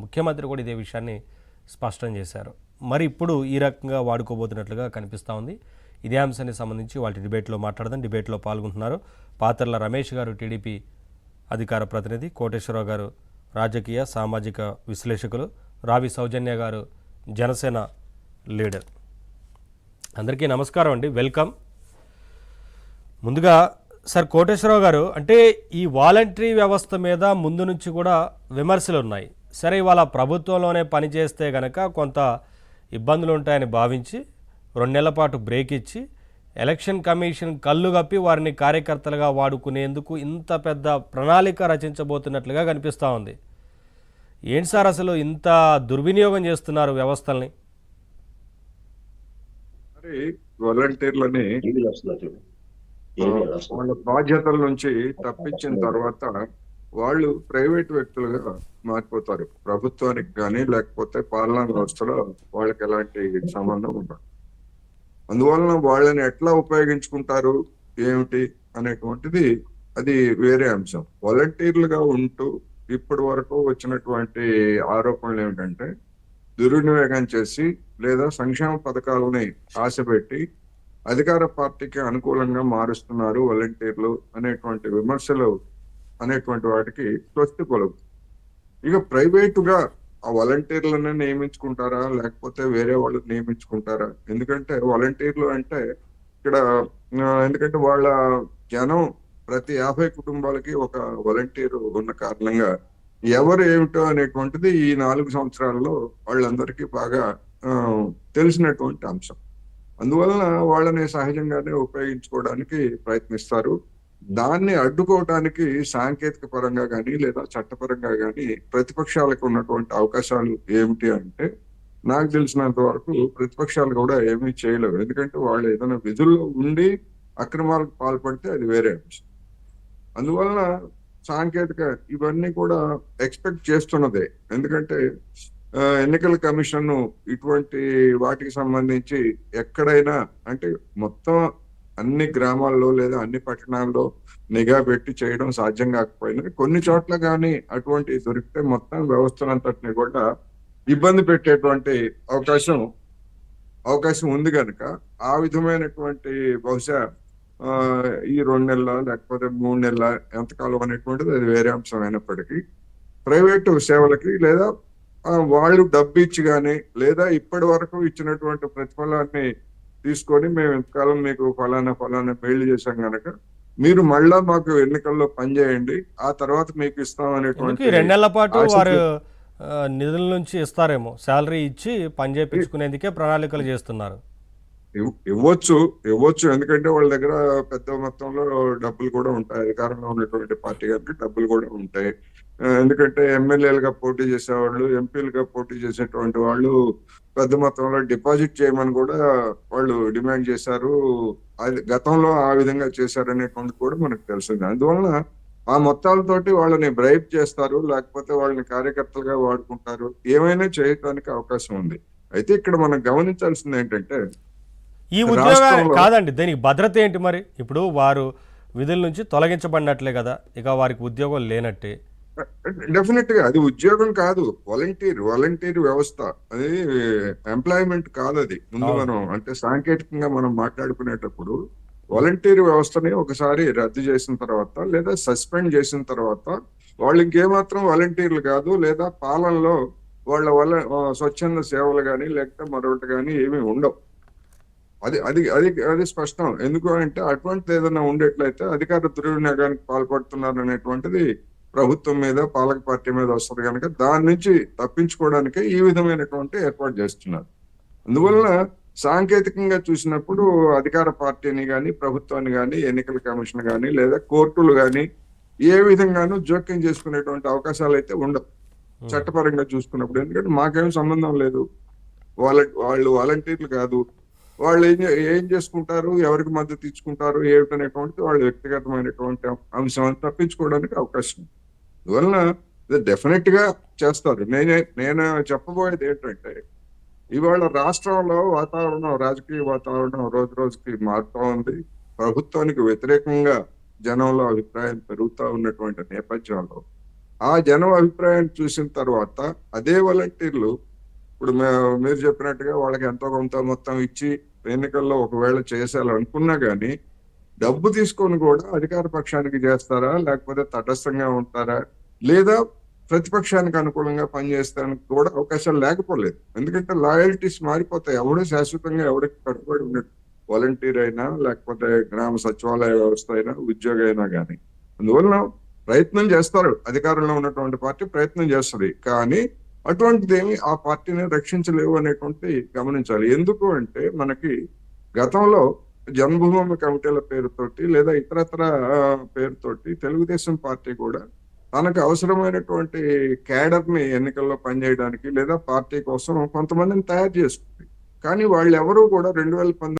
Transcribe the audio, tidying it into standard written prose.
ముఖ్యమంత్రి కూడా ఇదే విషయాన్ని స్పష్టం చేశారు. మరి ఇప్పుడు ఈ రకంగా వాడుకోబోతున్నట్లుగా కనిపిస్తూ ఉంది. ఇదే అంశానికి సంబంధించి వాళ్ళ డిబేట్లో మాట్లాడదాం. డిబేట్లో పాల్గొంటున్నారు పాతర్ల రమేష్ గారు, టీడీపీ అధికార ప్రతినిధి, కోటేశ్వరరావు గారు రాజకీయ సామాజిక విశ్లేషకులు, రావి సౌజన్య గారు జనసేన లీడర్. అందరికీ నమస్కారం అండి, వెల్కమ్. ముందుగా సార్ కోటేశ్వరరావు గారు, అంటే ఈ వాలంటరీ వ్యవస్థ మీద ముందు నుంచి కూడా విమర్శలు ఉన్నాయి. సరే, ఇవాళ ప్రభుత్వంలోనే పనిచేస్తే కనుక కొంత ఇబ్బందులు ఉంటాయని భావించి 2 నెలల పాటు బ్రేక్ ఇచ్చి ఎలక్షన్ కమిషన్ కళ్ళు కప్పి వారిని కార్యకర్తలుగా వాడుకునేందుకు ఇంత పెద్ద ప్రణాళిక రచించబోతున్నట్లుగా కనిపిస్తూ ఉంది. ఏంటి సార్ అసలు ఇంత దుర్వినియోగం చేస్తున్నారు వ్యవస్థల్ని? మరి వాలంటీర్లని వాళ్ళ బాధ్యతల నుంచి తప్పించిన తర్వాత వాళ్ళు ప్రైవేట్ వ్యక్తులుగా మారిపోతారు. ప్రభుత్వానికి కానీ లేకపోతే పాలనా వ్యవస్థలో వాళ్ళకి ఎలాంటి సంబంధం ఉండదు. అందువలన వాళ్ళని ఎట్లా ఉపయోగించుకుంటారు ఏమిటి అనేటువంటిది అది వేరే అంశం. వాలంటీర్లుగా ఉంటూ ఇప్పటి వరకు వచ్చినటువంటి ఆరోపణలు ఏమిటంటే దుర్వినియోగం చేసి లేదా సంక్షేమ పథకాలని ఆశపెట్టి అధికార పార్టీకి అనుకూలంగా మారుస్తున్నారు వాలంటీర్లు అనేటువంటి విమర్శలు అనేటువంటి వాటికి స్వస్తి పలుకు. ఇక ప్రైవేటుగా ఆ వాలంటీర్లను నియమించుకుంటారా లేకపోతే వేరే వాళ్ళు నియమించుకుంటారా? ఎందుకంటే వాలంటీర్లు అంటే ఇక్కడ ఎందుకంటే వాళ్ళ జనం ప్రతి 50 కుటుంబాలకి ఒక వాలంటీర్ ఉన్న కారణంగా ఎవరు ఏమిటో అనేటువంటిది ఈ 4 సంవత్సరాల్లో వాళ్ళందరికీ బాగా తెలిసినటువంటి అంశం. అందువలన వాళ్ళని సహజంగానే ఉపయోగించుకోవడానికి ప్రయత్నిస్తారు. దాన్ని అడ్డుకోవడానికి సాంకేతిక పరంగా కానీ లేదా చట్టపరంగా కానీ ప్రతిపక్షాలకు ఉన్నటువంటి అవకాశాలు ఏమిటి అంటే, నాకు తెలిసినంత వరకు ప్రతిపక్షాలు కూడా ఏమీ చేయలేవు. ఎందుకంటే వాళ్ళు ఏదైనా విధుల్లో ఉండి అక్రమాలకు పాల్పడితే అది వేరే అంశం. అందువలన సాంకేతిక ఇవన్నీ కూడా ఎక్స్పెక్ట్ చేస్తున్నదే. ఎందుకంటే ఎన్నికల కమిషన్ ఇటువంటి వాటికి సంబంధించి ఎక్కడైనా అంటే మొత్తం అన్ని గ్రామాల్లో లేదా అన్ని పట్టణాల్లో నిఘా పెట్టి చేయడం సాధ్యం కాకపోయినా కొన్ని చోట్ల కానీ అటువంటి దొరికితే మొత్తం వ్యవస్థలంతటిని కూడా ఇబ్బంది పెట్టేటువంటి అవకాశం ఉంది కనుక ఆ విధమైనటువంటి బహుశా ఈ 2 నెలల లేకపోతే 3 నెలల ఎంతకాలం అనేటువంటిది అది వేరే అంశం అయినప్పటికీ ప్రైవేటు సేవలకి లేదా వాళ్ళు డబ్బు ఇచ్చి కానీ లేదా ఇప్పటి వరకు ఇచ్చినటువంటి ప్రతిఫలాన్ని తీసుకొని మేము ఎంతకాలం మీకు ఫలానా మేళ్లు చేశాం కనుక మీరు మళ్ళా మాకు ఎన్నికల్లో పనిచేయండి, ఆ తర్వాత మీకు ఇస్తాం అనేటువంటి 2 నెలల పాటు వారు నిధుల నుంచి ఇస్తారేమో, శాలరీ ఇచ్చి పని చేయించుకునేందుకే ప్రణాళికలు చేస్తున్నారు. ఇవ్వచ్చు ఎందుకంటే వాళ్ళ దగ్గర పెద్ద మొత్తంలో డబ్బులు కూడా ఉంటాయి. అధికారంలో ఉన్నటువంటి పార్టీ గారికి డబ్బులు కూడా ఉంటాయి. ఎందుకంటే ఎమ్మెల్యేలుగా పోటీ చేసేవాళ్ళు, ఎంపీలుగా పోటీ చేసేటువంటి వాళ్ళు పెద్ద మొత్తంలో డిపాజిట్ చేయమని కూడా వాళ్ళు డిమాండ్ చేశారు. అది గతంలో ఆ విధంగా చేశారు అనేటువంటి కూడా మనకు తెలిసింది. అందువలన ఆ మొత్తాలతోటి వాళ్ళని బ్రైబ్ చేస్తారు, లేకపోతే వాళ్ళని కార్యకర్తలుగా వాడుకుంటారు, ఏమైనా చేయడానికి అవకాశం ఉంది. అయితే ఇక్కడ మనం గమనించాల్సింది ఏంటంటే ఈ ఉద్యోగం కాదండి, దీనికి భద్రత ఏంటి? మరి ఇప్పుడు వారు విధుల నుంచి తొలగించబడినట్లే కదా, ఇక వారికి ఉద్యోగం లేనట్టే. డెఫినెట్ గా అది ఉద్యోగం కాదు, వాలంటీర్ వ్యవస్థ. అది ఎంప్లాయ్మెంట్ కాదు. అది ముందు మనం అంటే సాంకేతికంగా మనం మాట్లాడుకునేటప్పుడు వాలంటీర్ వ్యవస్థని ఒకసారి రద్దు చేసిన తర్వాత లేదా సస్పెండ్ చేసిన తర్వాత వాళ్ళు ఇంకేమాత్రం వాలంటీర్లు కాదు, లేదా పాలనలో వాళ్ళ స్వచ్ఛంద సేవలు కానీ లేకపోతే మరొకటి కానీ ఏమీ ఉండవు. అది అది అది అది స్పష్టం. ఎందుకు అంటే అటువంటిది ఏదైనా ఉండేట్లయితే అధికార దుర్వినియోగానికి పాల్పడుతున్నారు అనేటువంటిది ప్రభుత్వం మీద పాలక పార్టీ మీద వస్తుంది కనుక దాని నుంచి తప్పించుకోవడానికి ఈ విధమైనటువంటి ఏర్పాటు చేస్తున్నారు. అందువలన సాంకేతికంగా చూసినప్పుడు అధికార పార్టీని కానీ ప్రభుత్వాన్ని కానీ ఎన్నికల కమిషన్ కానీ లేదా కోర్టులు కానీ ఏ విధంగానూ జోక్యం చేసుకునేటువంటి అవకాశాలు అయితే ఉండవు చట్టపరంగా చూసుకున్నప్పుడు. ఎందుకంటే మాకేం సంబంధం లేదు, వాళ్ళు వాలంటీర్లు కాదు. వాళ్ళు ఏం చేసుకుంటారు, ఎవరికి మద్దతు ఇచ్చుకుంటారు ఏమిటనేటువంటిది వాళ్ళ వ్యక్తిగతమైనటువంటి అంశం అని తప్పించుకోవడానికి అవకాశం. అందువలన డెఫినెట్ గా చేస్తారు. నేను చెప్పబోయేది ఏంటంటే ఇవాళ రాష్ట్రంలో రాజకీయ వాతావరణం రోజు రోజుకి మారుతూ ఉంది. ప్రభుత్వానికి వ్యతిరేకంగా జనంలో అభిప్రాయం పెరుగుతూ ఉన్నటువంటి నేపథ్యంలో ఆ జనం అభిప్రాయాన్ని చూసిన తర్వాత అదే వాలంటీర్లు ఇప్పుడు మీరు చెప్పినట్టుగా వాళ్ళకి ఎంతో కొంత మొత్తం ఇచ్చి ఎన్నికల్లో ఒకవేళ చేసేయాలనుకున్నా గానీ డబ్బు తీసుకొని కూడా అధికార పక్షానికి చేస్తారా, లేకపోతే తటస్థంగా ఉంటారా, లేదా ప్రతిపక్షానికి అనుకూలంగా పనిచేస్తానికి కూడా అవకాశాలు లేకపోలేదు. ఎందుకంటే లాయల్టీస్ మారిపోతాయి. ఎవడు శాశ్వతంగా ఎవరికి కట్టుబడి ఉన్నట్టు, వాలంటీర్ అయినా లేకపోతే గ్రామ సచివాలయ వ్యవస్థ అయినా ఉద్యోగి అయినా కానీ. అందువలన ప్రయత్నం చేస్తారు, అధికారంలో ఉన్నటువంటి పార్టీ ప్రయత్నం చేస్తుంది. కానీ అటువంటిదేమి ఆ పార్టీని రక్షించలేవు అనేటువంటి గమనించాలి. ఎందుకు అంటే మనకి గతంలో జన్మభూమి కమిటీల పేరుతోటి లేదా ఇతరత్ర పేరుతోటి తెలుగుదేశం పార్టీ కూడా తనకు అవసరమైనటువంటి క్యాడర్ ని ఎన్నికల్లో పనిచేయడానికి లేదా పార్టీ కోసం కొంతమందిని తయారు చేసుకుంది. కానీ వాళ్ళు ఎవరు కూడా 2019